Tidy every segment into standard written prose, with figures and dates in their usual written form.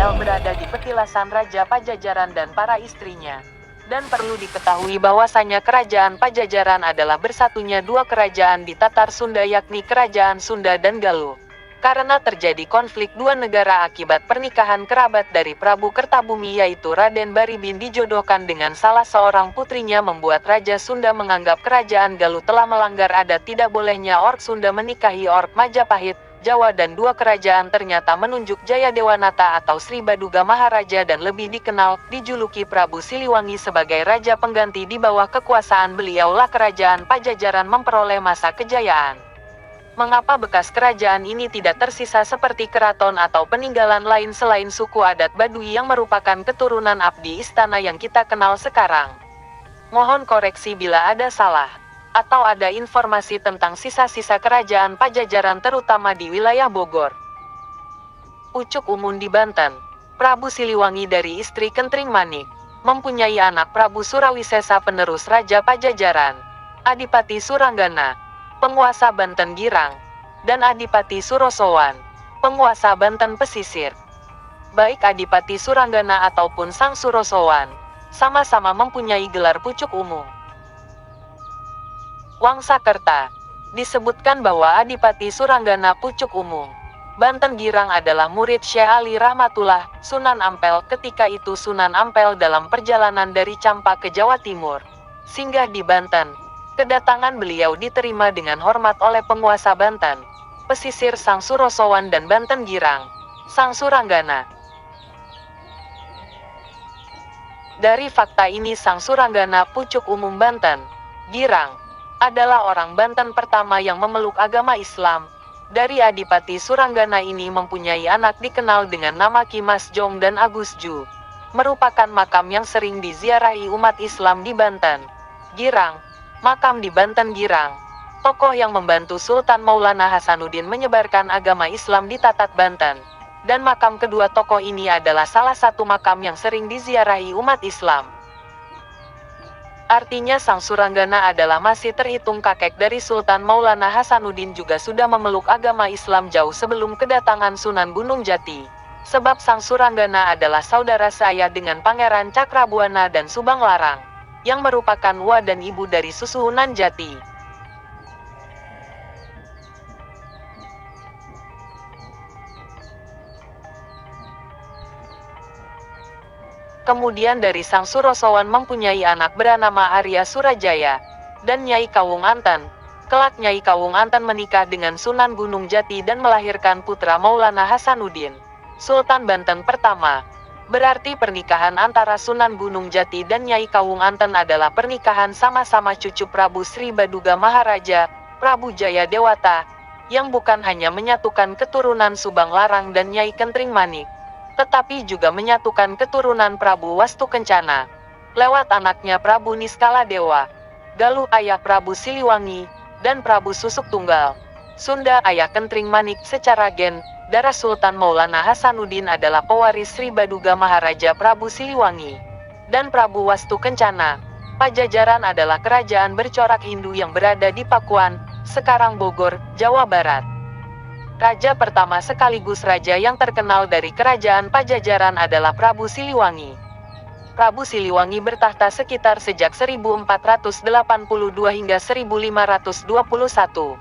BL berada di petilasan Raja Pajajaran dan para istrinya. Dan perlu diketahui bahwasanya kerajaan Pajajaran adalah bersatunya dua kerajaan di Tatar Sunda yakni Kerajaan Sunda dan Galuh. Karena terjadi konflik dua negara akibat pernikahan kerabat dari Prabu Kertabumi yaitu Raden Baribin dijodohkan dengan salah seorang putrinya membuat Raja Sunda menganggap Kerajaan Galuh telah melanggar adat tidak bolehnya ork Sunda menikahi ork Majapahit, Jawa dan dua kerajaan ternyata menunjuk Jayadewanata atau Sri Baduga Maharaja dan lebih dikenal, dijuluki Prabu Siliwangi sebagai raja pengganti di bawah kekuasaan beliaulah kerajaan Pajajaran memperoleh masa kejayaan. Mengapa bekas kerajaan ini tidak tersisa seperti keraton atau peninggalan lain selain suku adat Baduy yang merupakan keturunan abdi istana yang kita kenal sekarang? Mohon koreksi bila ada salah, atau ada informasi tentang sisa-sisa kerajaan Pajajaran terutama di wilayah Bogor. Pucuk Umun di Banten. Prabu Siliwangi dari istri Kentring Manik, mempunyai anak Prabu Surawisesa penerus Raja Pajajaran, Adipati Suranggana, penguasa Banten Girang, dan Adipati Surosowan, penguasa Banten Pesisir. Baik Adipati Suranggana ataupun Sang Surosowan, sama-sama mempunyai gelar Pucuk Umum. Wangsakerta. Disebutkan bahwa Adipati Suranggana Pucuk Umum, Banten Girang adalah murid Syekh Ali Rahmatullah, Sunan Ampel. Ketika itu Sunan Ampel dalam perjalanan dari Campa ke Jawa Timur, singgah di Banten. Kedatangan beliau diterima dengan hormat oleh penguasa Banten, Pesisir Sang Surosowan dan Banten Girang, Sang Suranggana. Dari fakta ini Sang Suranggana Pucuk Umum Banten, Girang, adalah orang Banten pertama yang memeluk agama Islam. Dari Adipati Suranggana ini mempunyai anak dikenal dengan nama Ki Mas Jong dan Agus Ju, merupakan makam yang sering diziarahi umat Islam di Banten. Girang. Makam di Banten Girang, tokoh yang membantu Sultan Maulana Hasanuddin menyebarkan agama Islam di Tatat Banten. Dan makam kedua tokoh ini adalah salah satu makam yang sering diziarahi umat Islam. Artinya Sang Suranggana adalah masih terhitung kakek dari Sultan Maulana Hasanuddin juga sudah memeluk agama Islam jauh sebelum kedatangan Sunan Gunung Jati. Sebab Sang Suranggana adalah saudara seayah dengan Pangeran Cakrabuana dan Subang Larang, yang merupakan wa dan ibu dari Susuhunan Jati. Kemudian dari Sang Surosowan mempunyai anak bernama Arya Surajaya dan Nyai Kawung Anten. Kelak Nyai Kawung Anten menikah dengan Sunan Gunung Jati dan melahirkan putra Maulana Hasanuddin, Sultan Banten pertama. Berarti pernikahan antara Sunan Gunung Jati dan Nyai Kawung Anten adalah pernikahan sama-sama cucu Prabu Sri Baduga Maharaja, Prabu Jayadewata, yang bukan hanya menyatukan keturunan Subang Larang dan Nyai Kentring Manik, tetapi juga menyatukan keturunan Prabu Wastu Kencana, lewat anaknya Prabu Niskala Dewa, Galuh ayah Prabu Siliwangi, dan Prabu Susuk Tunggal, Sunda ayah Kentring Manik. Secara gen, darah Sultan Maulana Hasanuddin adalah pewaris Sri Baduga Maharaja Prabu Siliwangi dan Prabu Wastu Kencana. Pajajaran adalah kerajaan bercorak Hindu yang berada di Pakuan, sekarang Bogor, Jawa Barat. Raja pertama sekaligus raja yang terkenal dari kerajaan Pajajaran adalah Prabu Siliwangi. Prabu Siliwangi bertahta sekitar sejak 1482 hingga 1521.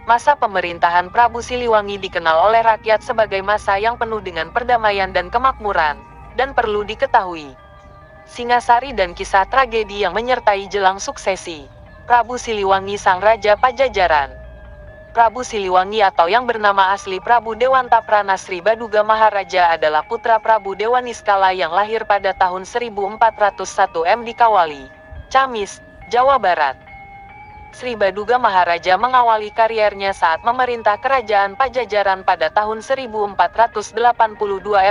Masa pemerintahan Prabu Siliwangi dikenal oleh rakyat sebagai masa yang penuh dengan perdamaian dan kemakmuran, dan perlu diketahui Singasari dan kisah tragedi yang menyertai jelang suksesi Prabu Siliwangi sang Raja Pajajaran. Prabu Siliwangi atau yang bernama asli Prabu Dewanta Prana Sri Baduga Maharaja adalah putra Prabu Dewa Niskala yang lahir pada tahun 1401 di Kawali, Camis, Jawa Barat. Sri Baduga Maharaja mengawali kariernya saat memerintah kerajaan Pajajaran pada tahun 1482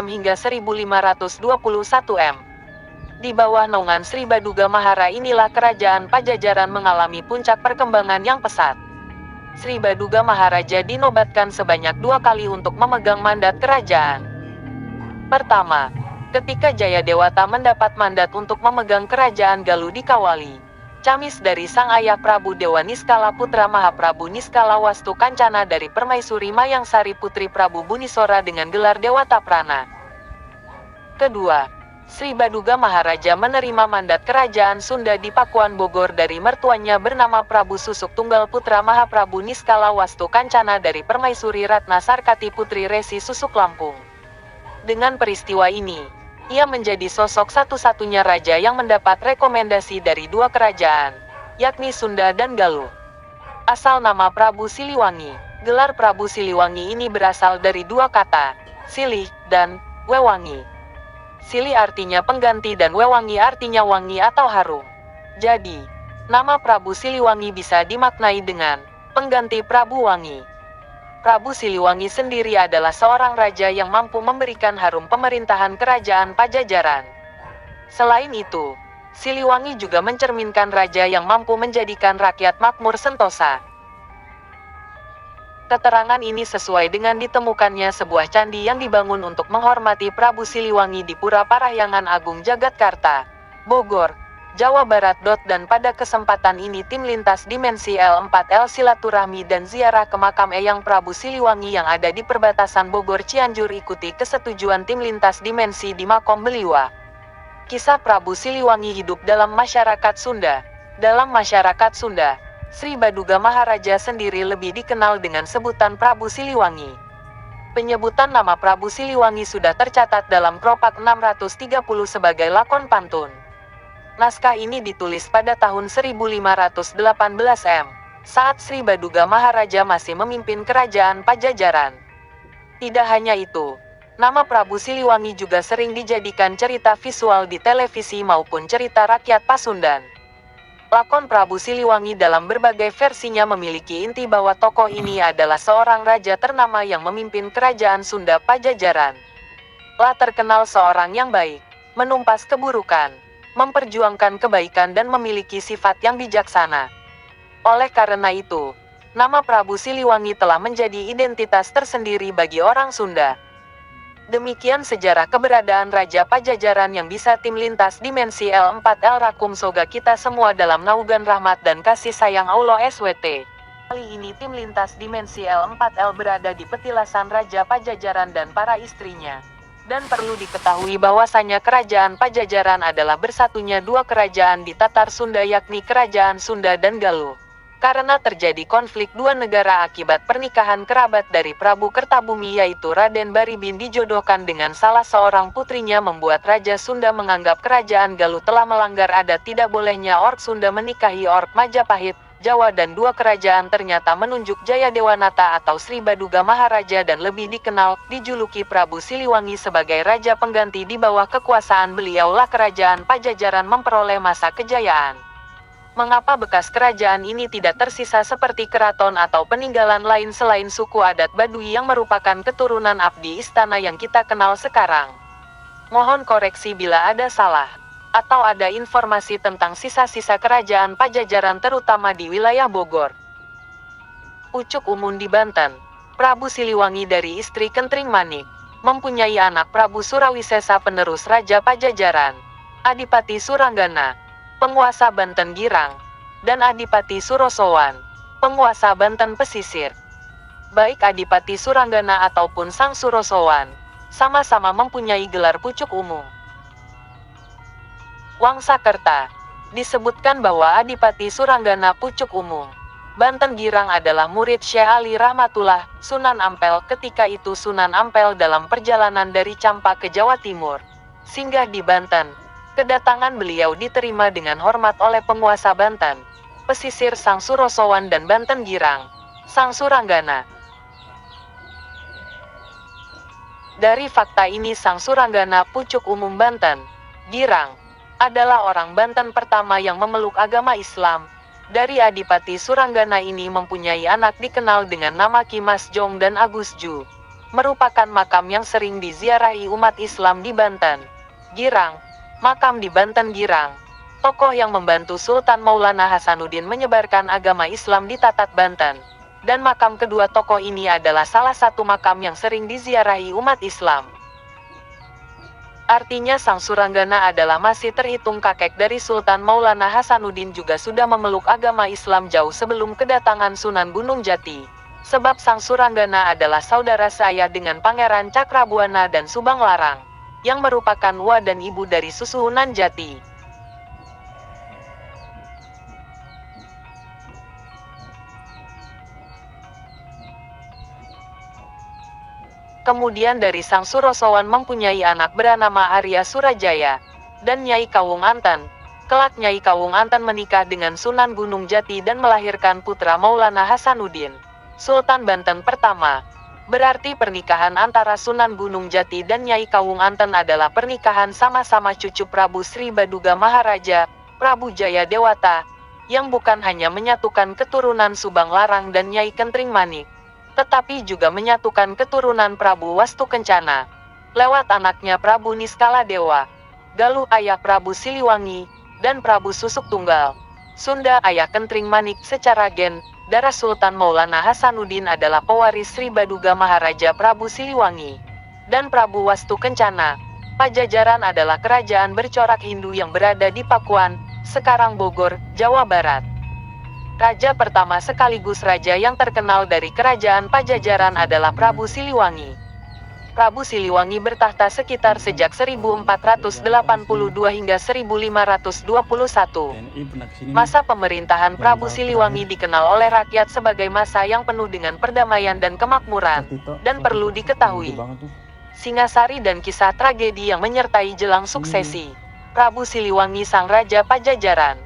hingga 1521. Di bawah naungan Sri Baduga Mahara inilah kerajaan Pajajaran mengalami puncak perkembangan yang pesat. Sri Baduga Maharaja dinobatkan sebanyak 2 kali untuk memegang mandat kerajaan. Pertama, ketika Jayadewata mendapat mandat untuk memegang kerajaan Galuh di Kawali, Camis dari sang ayah Prabu Dewa Niskala putra Mahaprabu Niskala Wastu Kancana dari Permaisuri Mayangsari putri Prabu Bunisora dengan gelar Dewata Prana. Kedua, Sri Baduga Maharaja menerima mandat kerajaan Sunda di Pakuan Bogor dari mertuanya bernama Prabu Susuk Tunggal Putra Mahaprabu Niskala Wastu Kancana dari Permaisuri Ratna Sarkati Putri Resi Susuk Lampung. Dengan peristiwa ini, ia menjadi sosok satu-satunya raja yang mendapat rekomendasi dari dua kerajaan, yakni Sunda dan Galuh. Asal nama Prabu Siliwangi. Gelar Prabu Siliwangi ini berasal dari dua kata, silih dan wewangi. Silih artinya pengganti dan wewangi artinya wangi atau harum. Jadi, nama Prabu Siliwangi bisa dimaknai dengan pengganti Prabu Wangi. Prabu Siliwangi sendiri adalah seorang raja yang mampu memberikan harum pemerintahan kerajaan Pajajaran. Selain itu, Siliwangi juga mencerminkan raja yang mampu menjadikan rakyat makmur sentosa. Keterangan ini sesuai dengan ditemukannya sebuah candi yang dibangun untuk menghormati Prabu Siliwangi di Pura Parahyangan Agung Jagatkarta, Bogor, Jawa Barat. Dan pada kesempatan ini tim lintas dimensi L4L silaturahmi dan ziarah ke makam Eyang Prabu Siliwangi yang ada di perbatasan Bogor Cianjur. Ikuti kesetujuan tim lintas dimensi di Makom Beliwa. Kisah Prabu Siliwangi hidup dalam masyarakat Sunda. Dalam masyarakat Sunda, Sri Baduga Maharaja sendiri lebih dikenal dengan sebutan Prabu Siliwangi. Penyebutan nama Prabu Siliwangi sudah tercatat dalam Kropak 630 sebagai lakon pantun. Naskah ini ditulis pada tahun 1518 M, saat Sri Baduga Maharaja masih memimpin kerajaan Pajajaran. Tidak hanya itu, nama Prabu Siliwangi juga sering dijadikan cerita visual di televisi maupun cerita rakyat Pasundan. Lakon Prabu Siliwangi dalam berbagai versinya memiliki inti bahwa tokoh ini adalah seorang raja ternama yang memimpin kerajaan Sunda Pajajaran. Telah terkenal seorang yang baik, menumpas keburukan, memperjuangkan kebaikan dan memiliki sifat yang bijaksana. Oleh karena itu, nama Prabu Siliwangi telah menjadi identitas tersendiri bagi orang Sunda. Demikian sejarah keberadaan Raja Pajajaran yang bisa tim lintas dimensi L4L rakum. Soga kita semua dalam naungan rahmat dan kasih sayang Allah SWT. Kali ini tim lintas dimensi L4L berada di petilasan Raja Pajajaran dan para istrinya. Dan perlu diketahui bahwasanya kerajaan Pajajaran adalah bersatunya dua kerajaan di Tatar Sunda, yakni Kerajaan Sunda dan Galuh. Karena terjadi konflik dua negara akibat pernikahan kerabat dari Prabu Kertabumi yaitu Raden Baribin dijodohkan dengan salah seorang putrinya, membuat Raja Sunda menganggap kerajaan Galuh telah melanggar adat tidak bolehnya ork Sunda menikahi ork Majapahit, Jawa, dan dua kerajaan ternyata menunjuk Jayadewanata atau Sri Baduga Maharaja dan lebih dikenal, dijuluki Prabu Siliwangi sebagai raja pengganti. Di bawah kekuasaan beliaulah kerajaan Pajajaran memperoleh masa kejayaan. Mengapa bekas kerajaan ini tidak tersisa seperti keraton atau peninggalan lain selain suku adat Baduy yang merupakan keturunan abdi istana yang kita kenal sekarang? Mohon koreksi bila ada salah, atau ada informasi tentang sisa-sisa kerajaan Pajajaran terutama di wilayah Bogor. Pucuk Umun di Banten. Prabu Siliwangi dari istri Kentring Manik, mempunyai anak Prabu Surawisesa penerus Raja Pajajaran, Adipati Suranggana, penguasa Banten Girang, dan Adipati Surosowan, penguasa Banten Pesisir. Baik Adipati Suranggana ataupun Sang Surosowan, sama-sama mempunyai gelar Pucuk Umum. Wangsakerta. Disebutkan bahwa Adipati Suranggana Pucuk Umum Banten Girang adalah murid Syekh Ali Rahmatullah, Sunan Ampel. Ketika itu Sunan Ampel dalam perjalanan dari Campa ke Jawa Timur, singgah di Banten. Kedatangan beliau diterima dengan hormat oleh penguasa Banten, Pesisir Sang Surosowan dan Banten Girang, Sang Suranggana. Dari fakta ini Sang Suranggana Pucuk Umum Banten Girang adalah orang Banten pertama yang memeluk agama Islam. Dari Adipati Suranggana ini mempunyai anak dikenal dengan nama Ki Mas Jong dan Agus Ju, merupakan makam yang sering diziarahi umat Islam di Banten Girang. Makam di Banten Girang, tokoh yang membantu Sultan Maulana Hasanuddin menyebarkan agama Islam di Tatat Banten. Dan makam kedua tokoh ini adalah salah satu makam yang sering diziarahi umat Islam. Artinya Sang Suranggana adalah masih terhitung kakek dari Sultan Maulana Hasanuddin, juga sudah memeluk agama Islam jauh sebelum kedatangan Sunan Gunung Jati. Sebab Sang Suranggana adalah saudara seayah dengan Pangeran Cakrabuana dan Subang Larang. yang merupakan wa dan ibu dari Susuhunan Jati. Kemudian dari Sang Surosowan mempunyai anak bernama Arya Surajaya dan Nyai Kawung Antan. Kelak Nyai Kawung Antan menikah dengan Sunan Gunung Jati dan melahirkan putra Maulana Hasanuddin, Sultan Banten pertama. Berarti pernikahan antara Sunan Gunung Jati dan Nyai Kawung Antan adalah pernikahan sama-sama cucu Prabu Sri Baduga Maharaja, Prabu Jaya Dewata, yang bukan hanya menyatukan keturunan Subang Larang dan Nyai Kentring Manik, tetapi juga menyatukan keturunan Prabu Wastu Kencana, lewat anaknya Prabu Niskala Dewa, Galuh ayah Prabu Siliwangi, dan Prabu Susuk Tunggal, Sunda ayah Kentring Manik. Secara gen, darah Sultan Maulana Hasanuddin adalah pewaris Sri Baduga Maharaja Prabu Siliwangi dan Prabu Wastu Kencana. Pajajaran adalah kerajaan bercorak Hindu yang berada di Pakuan, sekarang Bogor, Jawa Barat. Raja pertama sekaligus raja yang terkenal dari kerajaan Pajajaran adalah Prabu Siliwangi. Prabu Siliwangi bertahta sekitar sejak 1482 hingga 1521. Masa pemerintahan Prabu Siliwangi dikenal oleh rakyat sebagai masa yang penuh dengan perdamaian dan kemakmuran, dan perlu diketahui, Singasari dan kisah tragedi yang menyertai jelang suksesi Prabu Siliwangi sang Raja Pajajaran.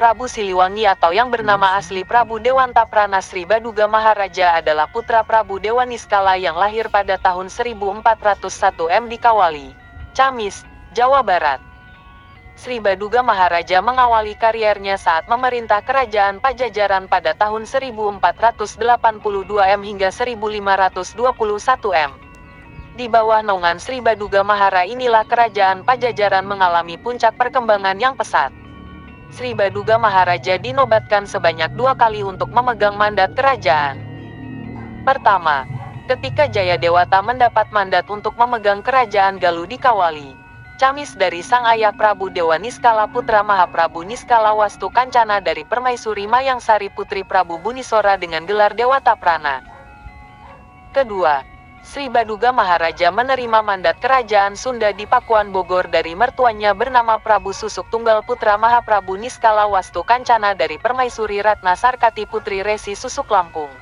Prabu Siliwangi atau yang bernama asli Prabu Dewanta Prana Sri Baduga Maharaja adalah putra Prabu Dewa Niskala yang lahir pada tahun 1401 di Kawali, Camis, Jawa Barat. Sri Baduga Maharaja mengawali kariernya saat memerintah kerajaan Pajajaran pada tahun 1482 hingga 1521. Di bawah naungan Sri Baduga Mahara inilah kerajaan Pajajaran mengalami puncak perkembangan yang pesat. Sri Baduga Maharaja dinobatkan sebanyak 2 kali untuk memegang mandat kerajaan. Pertama, ketika Jaya Dewata mendapat mandat untuk memegang kerajaan Galuh di Kawali, Camis dari sang ayah Prabu Dewa Niskala putra Mahaprabu Niskala Wastu Kancana dari Permaisuri Mayangsari putri Prabu Bunisora dengan gelar Dewata Prana. Kedua, Sri Baduga Maharaja menerima mandat kerajaan Sunda di Pakuan Bogor dari mertuanya bernama Prabu Susuk Tunggal putra Mahaprabu Niskala Wastu Kancana dari Permaisuri Ratna Sarkati putri Resi Susuk Lampung.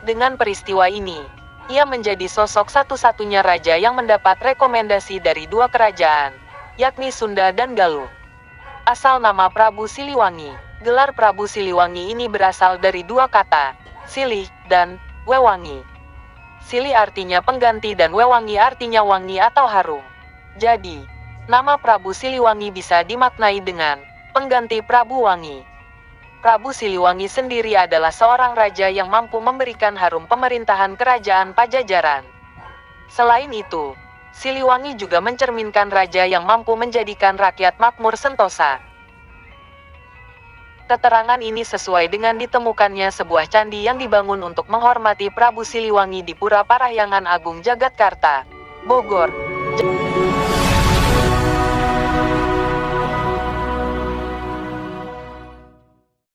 Dengan peristiwa ini, ia menjadi sosok satu-satunya raja yang mendapat rekomendasi dari 2 kerajaan, yakni Sunda dan Galuh. Asal nama Prabu Siliwangi. Gelar Prabu Siliwangi ini berasal dari 2 kata, silih dan wewangi. Silih artinya pengganti dan wewangi artinya wangi atau harum. Jadi, nama Prabu Siliwangi bisa dimaknai dengan pengganti Prabu Wangi. Prabu Siliwangi sendiri adalah seorang raja yang mampu memberikan harum pemerintahan kerajaan Pajajaran. Selain itu, Siliwangi juga mencerminkan raja yang mampu menjadikan rakyat makmur sentosa. Keterangan ini sesuai dengan ditemukannya sebuah candi yang dibangun untuk menghormati Prabu Siliwangi di Pura Parahyangan Agung Jagatkarta, Bogor,